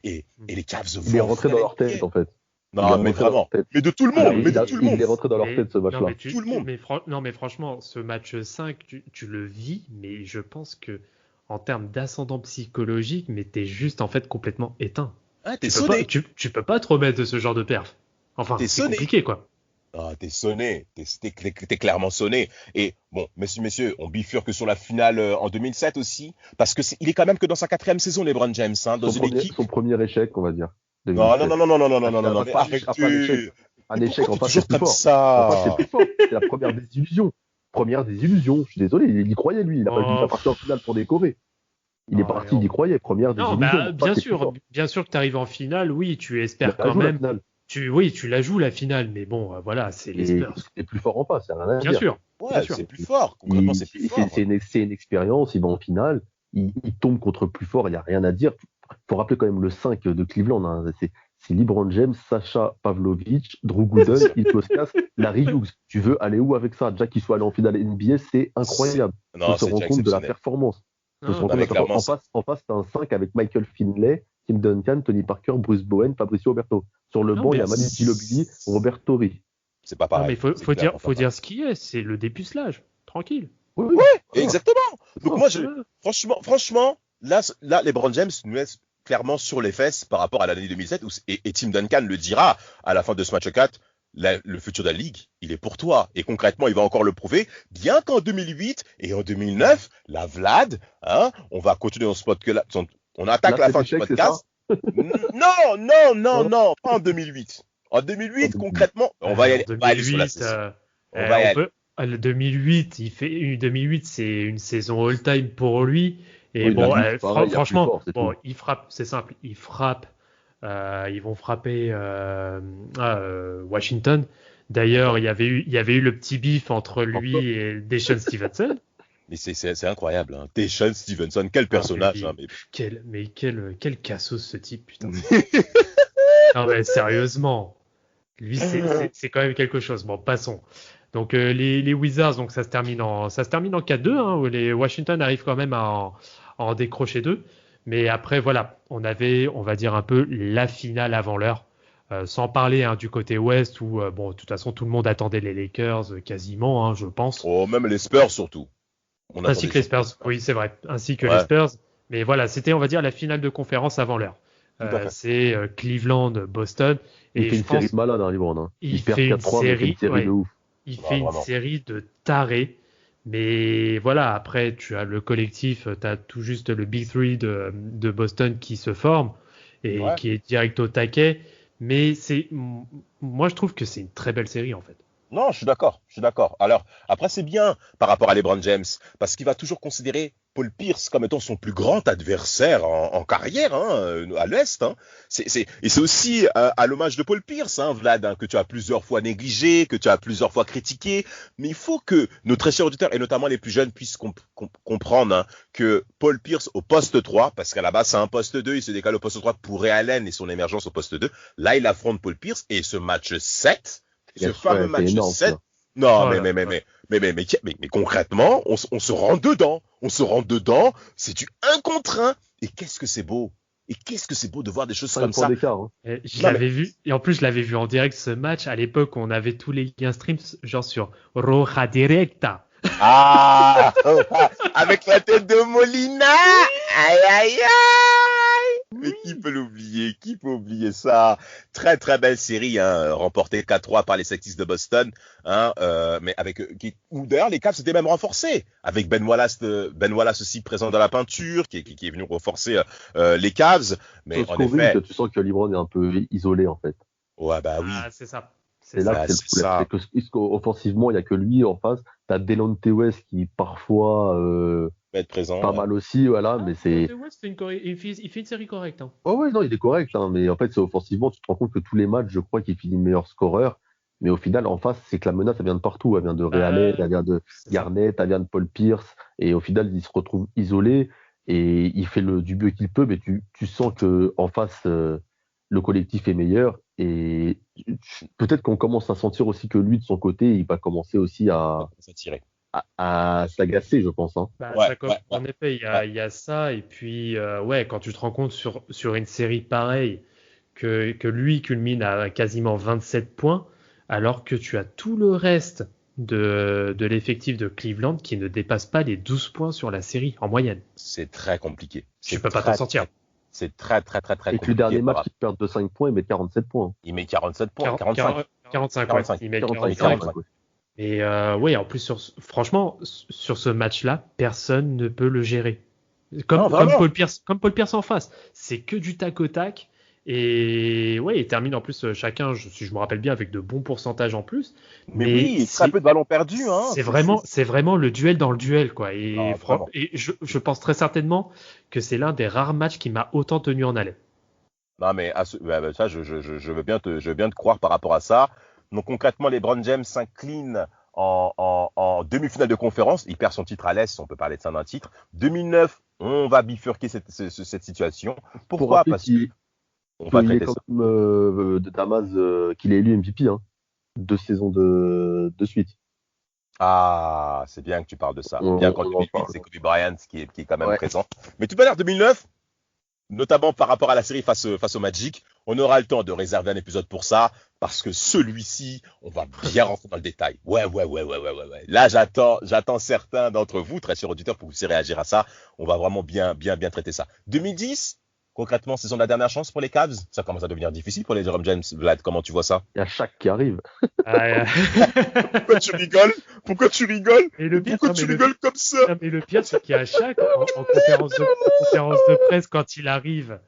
les Cavs vont. Il est rentré dans leur tête, en fait. Non, mais vraiment. Mais de tout le monde. Il est rentré dans leur tête, ce match-là. Tout le monde. Mais franchement, ce match 5, tu le vis, mais je pense que en termes d'ascendant psychologique, mais t'es juste en fait complètement éteint. Ah, t'es sonné. Tu peux pas te remettre de ce genre de perf. Enfin, c'est compliqué, quoi. Ah, t'es sonné. T'es clairement sonné. Et bon, messieurs, on bifurque sur la finale en 2007 aussi, parce que il est quand même que dans sa 4e saison, LeBron James, dans une équipe. Son premier échec, on va dire. Non, un échec en face, c'est plus fort. C'est plus fort. C'est la première désillusion. Je suis désolé, il y croyait, lui. Il a pas dû partir en finale pour décorer. Il est parti, il y croyait. Première désillusion. Bien sûr que tu arrives en finale, oui, tu espères quand même. Tu la joues la finale, mais bon, voilà, c'est les Spurs. C'est plus fort en face, c'est rien à dire. Bien sûr. Ouais, c'est plus fort. Concrètement, c'est plus fort. C'est une expérience, il va en finale, il tombe contre plus fort, il n'y a rien à dire. Faut rappeler quand même le 5 de Cleveland, hein. C'est LeBron James, Sacha Pavlovich, Drew Gooden, Ilgauskas, Larry Hughes. Tu veux aller où avec ça? Déjà qu'il soit allé en finale NBA, c'est incroyable. On se rend compte de la performance. En face, t'as un 5 avec Michael Finlay, Tim Duncan, Tony Parker, Bruce Bowen, Fabricio Oberto. Sur le banc, il y a Manu Ginobili, Robert Torrey. C'est pas pareil. Non, mais faut dire ce qui est, c'est le dépucelage. Tranquille. Oui, exactement. Donc moi, franchement, là, LeBron James nous laisse clairement sur les fesses par rapport à l'année 2007, et Tim Duncan le dira à la fin de ce match 4, le futur de la Ligue, il est pour toi. Et concrètement, il va encore le prouver, bien qu'en 2008 et en 2009, la Vlad, on va continuer dans ce podcast, on attaque la fin du podcast. Non, pas en 2008. En 2008, concrètement, on va y aller sur la saison. Le 2008, c'est une saison all-time pour lui. Et franchement, il frappe, c'est simple, il frappe. Ils vont frapper Washington. D'ailleurs, il y avait eu le petit bif entre lui et Deshaun Stevenson. Mais c'est incroyable, hein. Deshaun Stevenson, quel personnage. Quel cassos ce type, putain. Non mais sérieusement, lui c'est quand même quelque chose. Bon, passons. Donc les Wizards, donc ça se termine en 4-2, hein, où les Washington arrivent quand même à en décrocher 2. Mais après voilà, on avait, on va dire un peu la finale avant l'heure. Sans parler du côté ouest où de toute façon tout le monde attendait les Lakers quasiment, je pense. Oh, même les Spurs surtout. Ainsi que les Spurs, oui c'est vrai, ainsi que les Spurs. Mais voilà, c'était on va dire la finale de conférence avant l'heure. C'est Cleveland, Boston. Il fait une série de malades, LeBron. Il fait une série de ouf. Il fait une série de tarés. Mais voilà, après tu as le collectif, tu as tout juste le Big Three de Boston qui se forme et qui est direct au taquet. Mais moi je trouve que c'est une très belle série en fait. Non, je suis d'accord. Alors, après, c'est bien par rapport à LeBron James, parce qu'il va toujours considérer Paul Pierce comme étant son plus grand adversaire en carrière, à l'Est. Et c'est aussi à l'hommage de Paul Pierce, Vlad, que tu as plusieurs fois négligé, que tu as plusieurs fois critiqué. Mais il faut que nos très chers auditeurs, et notamment les plus jeunes, puissent comprendre que Paul Pierce au poste 3, parce qu'à la base c'est un poste 2, il se décale au poste 3 pour Ray Allen et son émergence au poste 2. Là, il affronte Paul Pierce, et ce match 7... Ce fameux match 7. Non, mais concrètement, on se rend dedans. C'est du 1 contre 1. Et qu'est-ce que c'est beau. De voir des choses comme ça. Je l'avais vu. Et en plus, je l'avais vu en direct ce match. À l'époque, on avait tous les liens streams, genre sur Roja Directa. Ah, avec la tête de Molina. Aïe, aïe, aïe. Mais qui peut l'oublier? Qui peut oublier ça? Très très belle série, hein, remportée 4-3 par les Celtics de Boston, hein, mais avec où d'ailleurs les Cavs étaient même renforcés avec Ben Wallace aussi présent dans la peinture, qui est venu renforcer les Cavs. Mais en effet, tu sens que LeBron est un peu isolé en fait. Ouais, bah oui. C'est ça. C'est là que c'est le problème. C'est qu'offensivement, il n'y a que lui en face. T'as Delonte West qui parfois peut être présent. Pas mal aussi, voilà, mais c'est. Delonte West il fait une série correcte. Hein. Oh ouais, non, il est correct, hein, mais en fait, c'est offensivement, tu te rends compte que tous les matchs, je crois qu'il finit meilleur scoreur. Mais au final, en face, c'est que la menace, elle vient de partout. Elle vient de Ray Allen, elle vient de Garnett, elle vient de Paul Pierce. Et au final, il se retrouve isolé et il fait du mieux qu'il peut, mais tu sens que en face, le collectif est meilleur. Et peut-être qu'on commence à sentir aussi que lui, de son côté, il va commencer aussi à s'agacer, je pense. Hein. En effet, il y a ça. Et puis, quand tu te rends compte sur une série pareille que lui culmine à quasiment 27 points, alors que tu as tout le reste de l'effectif de Cleveland qui ne dépasse pas les 12 points sur la série en moyenne. C'est très compliqué. Tu peux pas t'en sortir. C'est très compliqué. Et que le dernier match, il perd de 5 points, il met 47 points. Il met 47 points. 45. Il met 45. Et en plus, franchement, sur ce match-là, personne ne peut le gérer. Comme Paul Pierce en face. C'est que du tac au tac. Et il termine en plus chacun, si je me rappelle bien, avec de bons pourcentages en plus. Mais oui, très peu de ballons perdus. Hein. C'est vraiment le duel dans le duel, quoi. Et je pense très certainement que c'est l'un des rares matchs qui m'a autant tenu en haleine. Non, mais ça, je veux bien te croire par rapport à ça. Donc concrètement, LeBron James s'incline en demi-finale de conférence. Il perd son titre à l'Est, on peut parler de ça d'un titre. 2009, on va bifurquer cette situation. Pourquoi? Parce que on va traiter ça. Comme Damas qu'il est élu MVP, hein. 2 saisons de suite. Ah, c'est bien que tu parles de ça. Bien qu'en 2008, c'est Kobe Bryant qui est quand même présent. Mais de toute manière, 2009, notamment par rapport à la série face au Magic, on aura le temps de réserver un épisode pour ça, parce que celui-ci, on va bien rentrer dans le détail. Ouais. Là, j'attends certains d'entre vous, très chers auditeurs, pour que vous puissiez réagir à ça. On va vraiment bien traiter ça. 2010, concrètement, saison de la dernière chance pour les Cavs. Ça commence à devenir difficile pour les Jerome James. Vlad, comment tu vois ça? Il y a Shaq qui arrive. Pourquoi tu rigoles? Pourquoi tu rigoles comme ça? Non, mais le pire, c'est qu'il y a Shaq en conférence de presse quand il arrive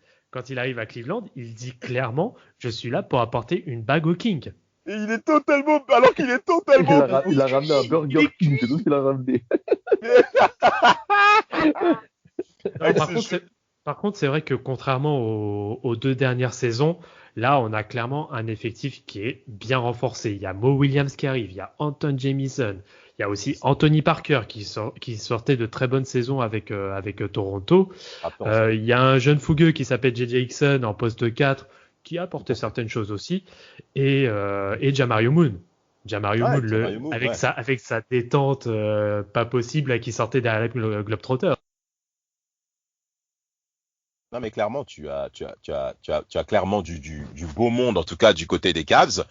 à Cleveland, il dit clairement, je suis là pour apporter une bague au King. Et il est totalement, alors qu'il est totalement. Il a ramené un Burger King, c'est tout ce qu'il a ramené. Non, par contre, c'est vrai que contrairement aux 2 dernières saisons, là, on a clairement un effectif qui est bien renforcé. Il y a Mo Williams qui arrive, il y a Anton Jamison, il y a aussi Anthony Parker qui sortait de très bonnes saisons avec Toronto. Il y a un jeune fougueux qui s'appelle J.J. Hickson en poste 4 qui a apporté certaines choses aussi. Et Jamario Moon. Moon, avec sa détente pas possible qui sortait derrière le Globetrotter. Non, mais clairement, tu as clairement du beau monde, en tout cas du côté des Cavs.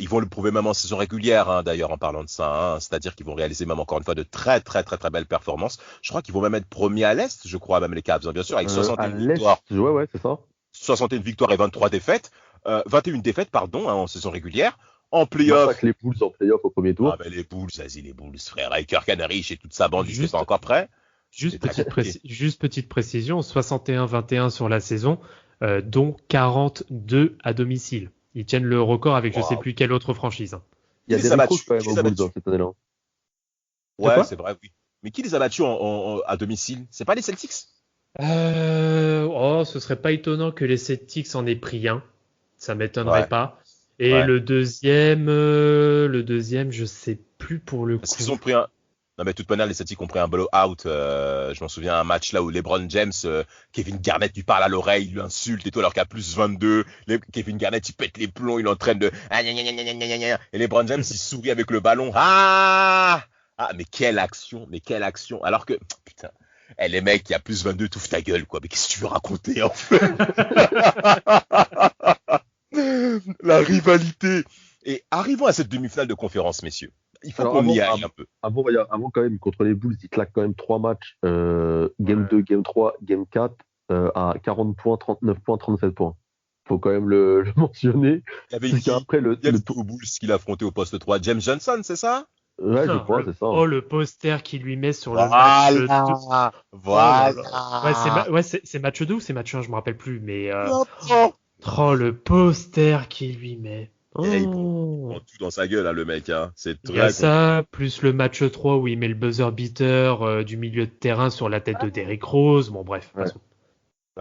Ils vont le prouver même en saison régulière, hein, d'ailleurs, en parlant de ça. Hein, c'est-à-dire qu'ils vont réaliser même encore une fois de très belles performances. Je crois qu'ils vont même être premiers à l'Est, je crois, même les Cavs, hein, bien sûr, avec 61 victoires. Ouais, c'est ça. 61 victoires et 23 défaites. 21 défaites, pardon, hein, en saison régulière. En playoff. Avec les Bulls en playoff au premier tour. Ah, mais les Bulls, frère. Avec Kirk Henry et toute sa bande, ils sont pas encore prêts. Juste petite précision, 61-21 sur la saison, dont 42 à domicile. Ils tiennent le record avec je sais plus quelle autre franchise. Hein. Il y a des records quand même au Bulls cette année-là. Ouais, c'est vrai, oui. Mais qui les a battus à domicile? C'est pas les Celtics? Ce serait pas étonnant que les Celtics en aient pris un. Ça m'étonnerait pas. Et le deuxième, je sais plus pour le coup. Parce qu'ils ont pris un. Non, mais de toute manière, les Celtics ont pris un blowout. Je m'en souviens, un match là où LeBron James, Kevin Garnett lui parle à l'oreille, il lui insulte et tout, alors qu'à plus 22, Kevin Garnett, il pète les plombs, il est en train de. Et LeBron James, il sourit avec le ballon. Mais quelle action. Alors que, putain, les mecs, il y a plus 22, touffe ta gueule, quoi. Mais qu'est-ce que tu veux raconter, en fait? La rivalité. Et arrivons à cette demi-finale de conférence, messieurs. Il faut qu'on y aille un peu. Avant, quand même, contre les Bulls, ils claquent quand même 3 matchs. Game 2, Game 3, Game 4. à 40 points, 39 points, 37 points. Faut quand même le mentionner. Il y avait qui au Bulls qu'il a affronté au poste 3, James Johnson, c'est ça? Ouais, je crois, c'est ça. Oh, le poster qu'il lui met sur le match 2. Voilà. Ouais, c'est match 2 ou c'est match 1, je me rappelle plus, mais Oh. le poster qu'il lui met. Et il prend tout dans sa gueule, hein, le mec. Hein. C'est Il y a ça, plus le match 3 où il met le buzzer beater du milieu de terrain sur la tête de Derrick Rose. Bon, bref. Ouais.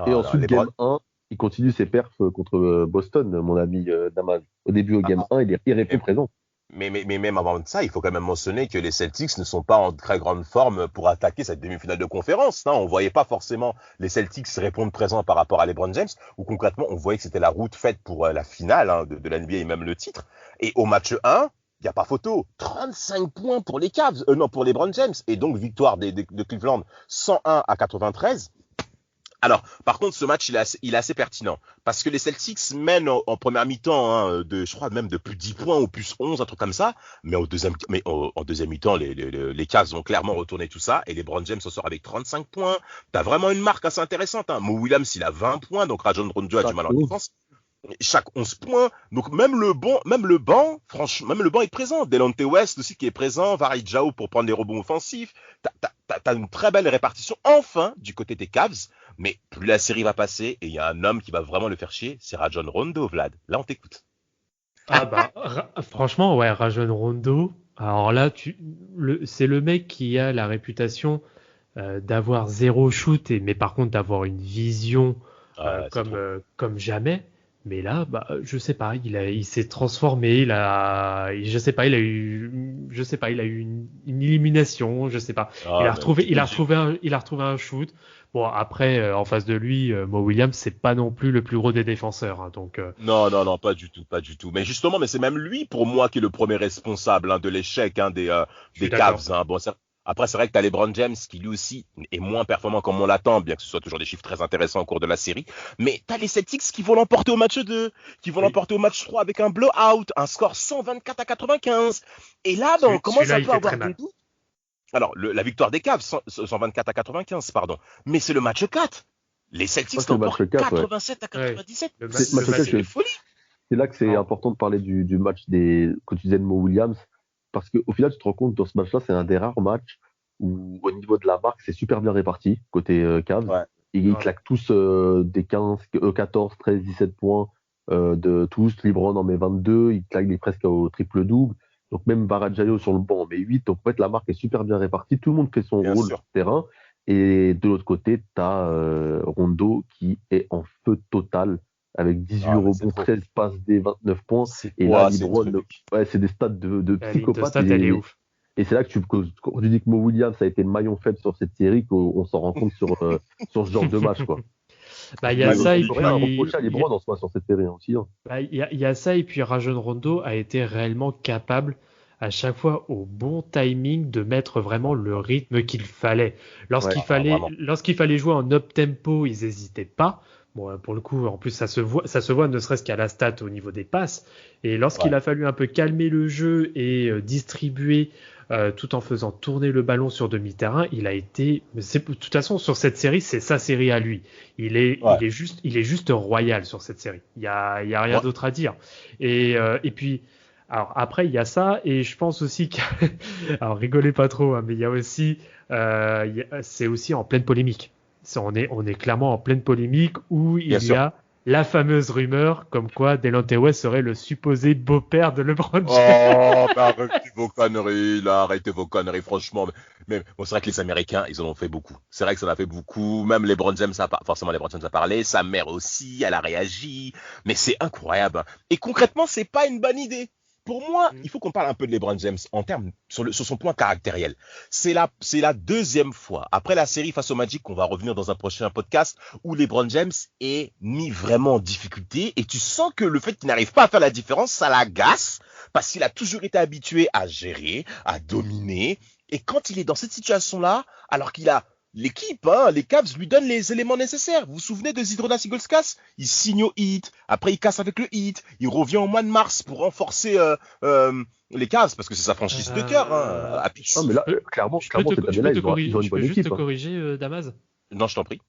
Et ensuite, game 1, il continue ses perfs contre Boston, mon ami Damas. Au début, au game 1, il répond présent. Mais même avant de ça, il faut quand même mentionner que les Celtics ne sont pas en très grande forme pour attaquer cette demi-finale de conférence. Hein. On voyait pas forcément les Celtics répondre présent par rapport à LeBron James, où concrètement, on voyait que c'était la route faite pour la finale de la NBA et même le titre. Et au match 1, il n'y a pas photo. 35 points pour les Cavs, pour LeBron James. Et donc, victoire de Cleveland 101-93. Alors, par contre, ce match, il est assez pertinent. Parce que les Celtics mènent en première mi-temps, je crois même de plus 10 points ou plus 11, un truc comme ça. Mais en deuxième mi-temps, les Cavs ont clairement retourné tout ça. Et les LeBron James s'en sort avec 35 points. T'as vraiment une marque assez intéressante. Hein. Mo Williams, il a 20 points. Donc, Rajon Rondo a du mal en défense. Chaque 11 points. Donc, même le banc, franchement, même le banc est présent. Delonte West aussi qui est présent. Varai Diaw pour prendre les rebonds offensifs. T'as une très belle répartition, enfin, du côté des Cavs. Mais plus la série va passer, et il y a un homme qui va vraiment le faire chier, c'est Rajon Rondo, Vlad. Là, on t'écoute. Ah bah, franchement, ouais, Rajon Rondo. Alors là, c'est le mec qui a la réputation d'avoir zéro shoot, mais par contre d'avoir une vision comme jamais. Mais là, bah, je sais pas, il s'est transformé, il a eu une illumination, je sais pas. Il a retrouvé un shoot. Bon, après, en face de lui, Mo Williams, c'est pas non plus le plus gros des défenseurs, hein, donc. Non, pas du tout. Mais justement, c'est même lui, pour moi, qui est le premier responsable de l'échec des Cavs. Hein. Bon, après, c'est vrai que tu as LeBron James qui lui aussi est moins performant comme on l'attend, bien que ce soit toujours des chiffres très intéressants au cours de la série. Mais tu as les Celtics qui vont l'emporter au match 2, qui vont l'emporter au match 3 avec un blowout, un score 124-95. Et là, on commence un peu à avoir des doutes. Alors, la victoire des Cavs, 124-95, pardon. Mais c'est le match 4. Les Celtics l'emportent 87-97. Ouais. C'est folie. C'est là que c'est important de parler du match quotidiens de Mo Williams. Parce qu'au final, tu te rends compte, dans ce match-là, c'est un des rares matchs où, au niveau de la marque, c'est super bien réparti, côté Cavs. Ouais. Ils claquent tous des 14, 13, 17 points de tous. LeBron en met 22, il claque presque au triple-double. Donc même Varai Diaw sur le banc en met 8. Donc en fait, la marque est super bien répartie. Tout le monde fait son rôle sur le terrain. Et de l'autre côté, tu as Rondo qui est en feu total. Avec 18 rebonds, 13 passes, des 29 points. Et là, LeBron, c'est des stats de psychopathe. Et c'est là que quand tu dis que Mo Williams a été le maillon faible sur cette série, qu'on s'en rend compte sur ce genre de match, quoi. Bah, il y a ça et puis. Rien à reprocher à LeBron en soi sur cette série aussi. Hein. Bah, il y a ça et puis Rajon Rondo a été réellement capable à chaque fois au bon timing de mettre vraiment le rythme qu'il fallait. Lorsqu'il fallait jouer en up tempo, ils n'hésitaient pas. Bon, pour le coup, en plus, ça se voit ne serait-ce qu'à la stat au niveau des passes. Et lorsqu'il a fallu un peu calmer le jeu et distribuer tout en faisant tourner le ballon sur demi-terrain, il a été. De toute façon, sur cette série, c'est sa série à lui. Il est juste royal sur cette série. Il y a rien d'autre à dire. Et puis. Alors après il y a ça et je pense aussi alors rigolez pas trop hein, mais il y a aussi c'est aussi en pleine polémique. On est clairement en pleine polémique où il y a la fameuse rumeur comme quoi Delonte West serait le supposé beau-père de LeBron James. Oh, arrêtez vos conneries, franchement. Mais bon, c'est vrai que les Américains, ils en ont fait beaucoup. C'est vrai que ça en a fait beaucoup. Même LeBron James a parlé. Sa mère aussi, elle a réagi. Mais c'est incroyable. Et concrètement, c'est pas une bonne idée. Pour moi, il faut qu'on parle un peu de LeBron James en termes sur son point caractériel. C'est la deuxième fois après la série face au Magic qu'on va revenir dans un prochain podcast où LeBron James est mis vraiment en difficulté et tu sens que le fait qu'il n'arrive pas à faire la différence, ça l'agace parce qu'il a toujours été habitué à gérer, à dominer et quand il est dans cette situation-là, alors qu'il a l'équipe, les Cavs lui donnent les éléments nécessaires. Vous vous souvenez de Zydrunas Ilgauskas ? Il signe au Heat, après il casse avec le Heat, il revient au mois de mars pour renforcer les Cavs parce que c'est sa franchise de cœur. Non mais là, clairement, je peux te corriger, Damas ? Non, je t'en prie.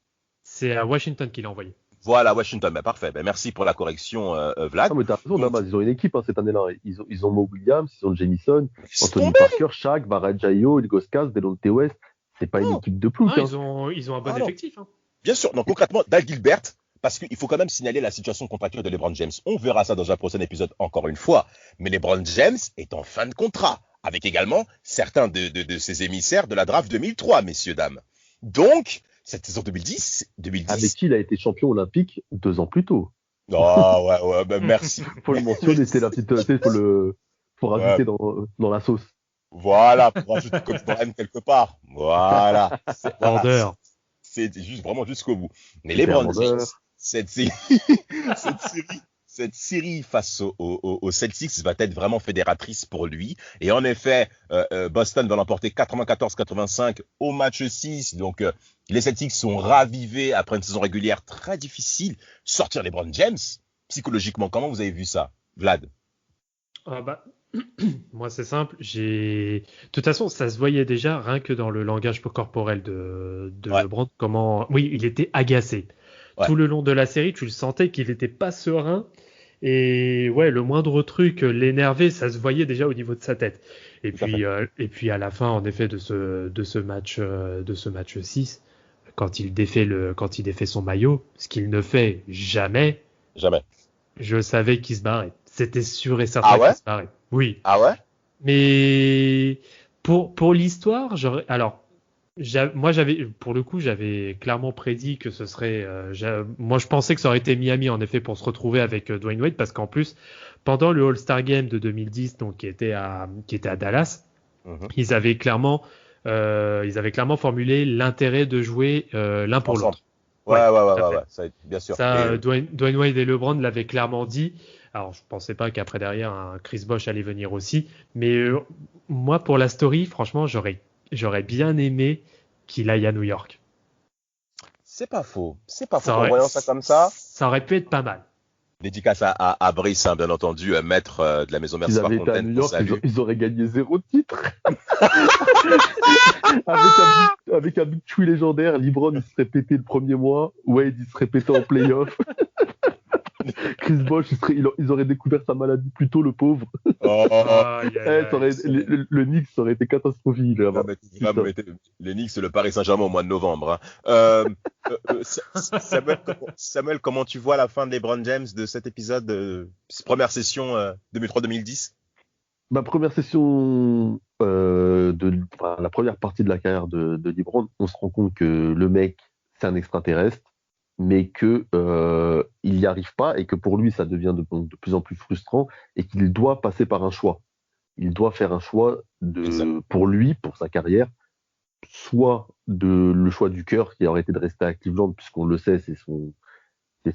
C'est à Washington qu'il a envoyé. Voilà, Washington. Ben, parfait. Ben, merci pour la correction, Vlad. Non, mais t'as raison, Damas, ils ont une équipe cette année-là. Ils ont Mo Williams, ils ont Jamison, Anthony Parker, Shaq, Barrett Jayo, Ilgos Kaz, Delonte West. C'est pas une équipe de plouc. Ils ont un bon effectif. Bien sûr. Donc concrètement, Dal Gilbert, parce qu'il faut quand même signaler la situation contractuelle de LeBron James. On verra ça dans un prochain épisode encore une fois. Mais LeBron James est en fin de contrat, avec également certains de ses émissaires de la draft 2003, messieurs, dames. Donc, cette saison 2010. Avec qui il a été champion olympique 2 ans plus tôt. Oh, ouais, ben merci. Faut le mentionner, c'est la petite. Faut rajouter dans la sauce. Voilà, pour rajouter Kobe Bryant quelque part. Voilà. C'est juste vraiment jusqu'au bout. Mais LeBron James, cette série face aux Celtics va être vraiment fédératrice pour lui. Et en effet, Boston va l'emporter 94-85 au match 6. Donc, les Celtics sont ravivés après une saison régulière très difficile. Sortir LeBron James, psychologiquement, comment vous avez vu ça, Vlad? Moi, c'est simple. De toute façon, ça se voyait déjà rien que dans le langage corporel de LeBron. Oui, il était agacé. Ouais. Tout le long de la série, tu le sentais qu'il n'était pas serein. Et ouais, le moindre truc l'énervait, ça se voyait déjà au niveau de sa tête. Et puis à la fin, en effet, de ce match 6, quand il défait son maillot, ce qu'il ne fait jamais. Je savais qu'il se barrait. C'était sûr et certain qu'il se barrait. Oui. Ah ouais? Mais pour l'histoire, pour le coup, j'avais clairement prédit que ce serait. Moi, je pensais que ça aurait été Miami en effet pour se retrouver avec Dwayne Wade, parce qu'en plus, pendant le All-Star Game de 2010, donc qui était à Dallas, ils avaient clairement formulé l'intérêt de jouer l'un pour l'autre. Ouais, ça, bien sûr. Ça, Dwayne Wade et LeBron l'avaient clairement dit. Alors, je pensais pas qu'après derrière, un Chris Bosh allait venir aussi. Mais moi, pour la story, franchement, j'aurais bien aimé qu'il aille à New York. C'est pas faux. En voyant ça comme ça. Ça aurait pu être pas mal. Dédicace à Brice, bien entendu, maître de la maison Merci. S'ils avaient été à New York, ils auraient gagné 0 titre. avec un big tree légendaire, LeBron il serait pété le premier mois, Wade il serait pété en playoff. Chris Bosh, ils auraient découvert sa maladie plus tôt, le pauvre. Le Knicks, ça aurait été catastrophique. Les Knicks, c'est le Paris Saint-Germain au mois de novembre. Samuel, comment tu vois la fin de LeBron James de cet épisode, première session 2003-2010? Ma première session la première partie de la carrière de LeBron, on se rend compte que le mec, c'est un extraterrestre, mais que il n'y arrive pas et que pour lui ça devient de plus en plus frustrant et qu'il doit passer par un choix. Il doit faire un choix pour lui, pour sa carrière, soit le choix du cœur qui aurait été de rester à Cleveland, puisqu'on le sait, c'est son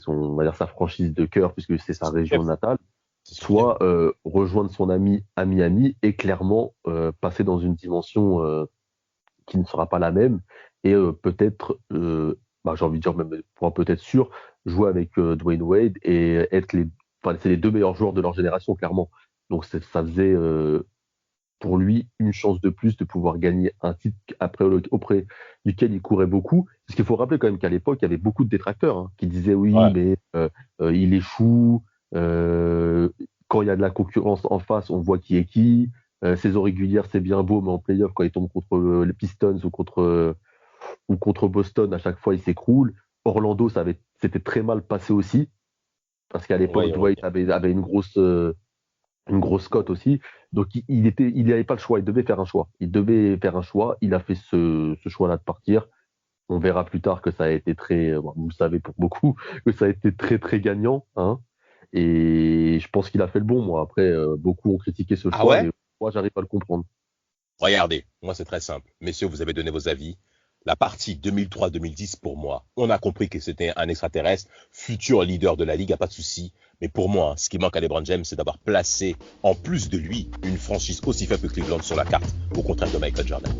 on va dire sa franchise de cœur puisque c'est sa région natale, soit rejoindre son ami à Miami et clairement passer dans une dimension qui ne sera pas la même et peut-être j'ai envie de dire même pour peut-être sûr, jouer avec Dwayne Wade et être c'est les deux meilleurs joueurs de leur génération, clairement. Donc ça faisait pour lui une chance de plus de pouvoir gagner un titre auprès duquel il courait beaucoup. Parce qu'il faut rappeler quand même qu'à l'époque, il y avait beaucoup de détracteurs qui disaient mais il échoue. Quand il y a de la concurrence en face, on voit qui est qui. Saison régulière, c'est bien beau, mais en play-off, quand il tombe contre les Pistons ou contre Boston, à chaque fois, il s'écroule. Orlando, c'était très mal passé aussi, parce qu'à l'époque, Dwight avait une grosse cote aussi. Donc, il n'avait pas le choix. Il devait faire un choix. Il a fait ce choix-là de partir. On verra plus tard que ça a été vous le savez pour beaucoup, que ça a été très, très gagnant. Et je pense qu'il a fait le bon, moi. Après, beaucoup ont critiqué ce choix, mais moi, j'arrive à le comprendre. Regardez, moi, c'est très simple. Messieurs, vous avez donné vos avis. La partie 2003-2010, pour moi, on a compris que c'était un extraterrestre, futur leader de la Ligue, pas de souci. Mais pour moi, ce qui manque à LeBron James, c'est d'avoir placé, en plus de lui, une franchise aussi faible que Cleveland sur la carte, au contraire de Michael Jordan.